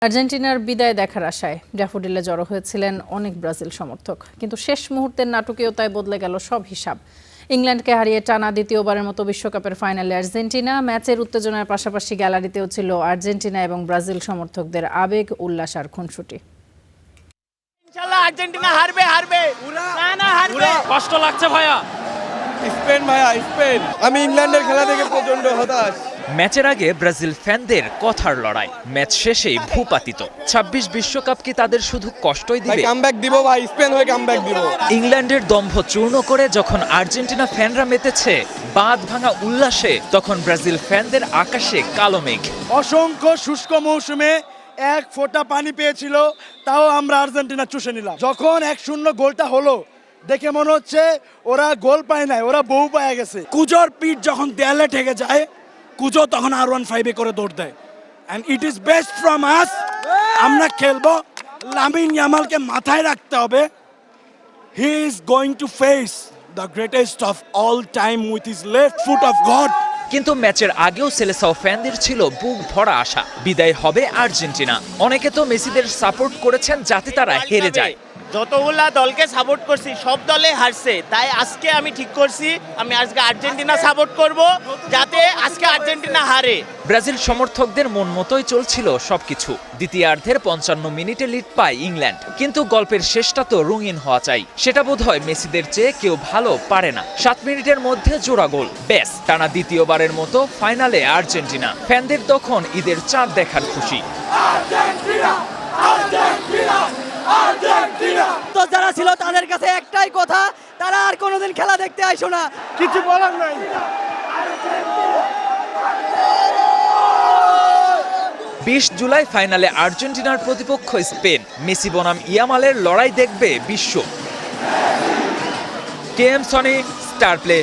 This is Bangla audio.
আর্জেন্টিনার বিদায় দেখার আশায় ড্যাফোডিলে জড়ো হয়েছিলেন অনেক ব্রাজিল সমর্থক, কিন্তু শেষ মুহূর্তের নাটকীয়তায় বদলে গেল সব হিসাব। ইংল্যান্ডকে হারিয়ে টানা দ্বিতীয়বারের মতো বিশ্বকাপের ফাইনালে আর্জেন্টিনা। ম্যাচের উত্তেজনার পাশাপাশি গ্যালারিতেও ছিল আর্জেন্টিনা এবং ব্রাজিল সমর্থকদের আবেগ, উল্লাস আর খুনসুটি। ইনশাআল্লাহ আর্জেন্টিনা হারবে হারবে না হারবে। কষ্ট লাগছে ভাইয়া। স্পেন ভাইয়া, স্পেন। আমি ইংল্যান্ডের খেলা দেখে প্রচন্ড হতাশ। ম্যাচের আগে ব্রাজিল ফ্যানদের কথার লড়াই, ম্যাচ শেষেই ভূপাতিত। ২৬ বিশ্বকাপ কি তাদের শুধু কষ্টই দিবে? কামব্যাক দিব ভাই, স্পেন হয়ে কামব্যাক দিব। ইংল্যান্ডের দম্ভ চূর্ণ করে যখন আর্জেন্টিনা ফ্যানরা মেতেছে বাঁধ ভাঙা উল্লাসে, তখন ব্রাজিল ফ্যানদের আকাশে কালো মেঘ। অসংখ্য শুষ্ক মৌসুমে এক ফোঁটা পানি পেয়েছিল, তাও আমরা আর্জেন্টিনা চুষে নিলাম। যখন ১-০ গোলটা হলো, দেখে মনে হচ্ছে ওরা গোল পায় নাই, ওরা বউ পায় গেছে। কুজোর পিঠ যখন দেয়ালে ঠেকে যায়, কুজো তখন R15 করে দৌড় দেয়। And it is best from আস। আমরা খেলবো, লামিন ইয়ামালকে মাথায় রাখতে হবে। He is going to face the greatest of all time with his left foot of god. কিন্তু ম্যাচের আগেও সেলেসাও ফ্যানদের ছিল বুক ভরা আশা, বিদায় হবে আর্জেন্টিনা। অনেকে তো মেসিদের সাপোর্ট করেছেন যাতে তারা হেরে যায়। যতগুলা দলকে সাপোর্ট করছি সব দলে হারছে, তাই আজকে আমি ঠিক করছি আমি আজকে আর্জেন্টিনা সাপোর্ট করব, যাতে আজকে আর্জেন্টিনা হারে। ব্রাজিল সমর্থকদের মন মতোই চলছিল সবকিছু। দ্বিতীয়ার্ধের ৫৫ মিনিটে লিড পায় ইংল্যান্ড, কিন্তু গল্পের শেষটা তো রঙিন হওয়া চাই। সেটা বোধহয় মেসিদের চেয়ে কেউ ভালো পারে না। ৭ মিনিটের মধ্যে জোড়া গোল, ব্যাস টানা দ্বিতীয়বারের মতো ফাইনালে আর্জেন্টিনা। ফ্যানদের তখন ঈদের চাঁদ দেখার খুশি। তো যারা ছিল তাদের কাছে একটাই কথা, তারা আর কোনোদিন খেলা দেখতে আইসো না, কিছু বলার নাই। ২০ জুলাই ফাইনালে আর্জেন্টিনার প্রতিপক্ষ স্পেন। মেসি বনাম ইয়ামালের লড়াই দেখবে বিশ্ব। KM Sony, star play.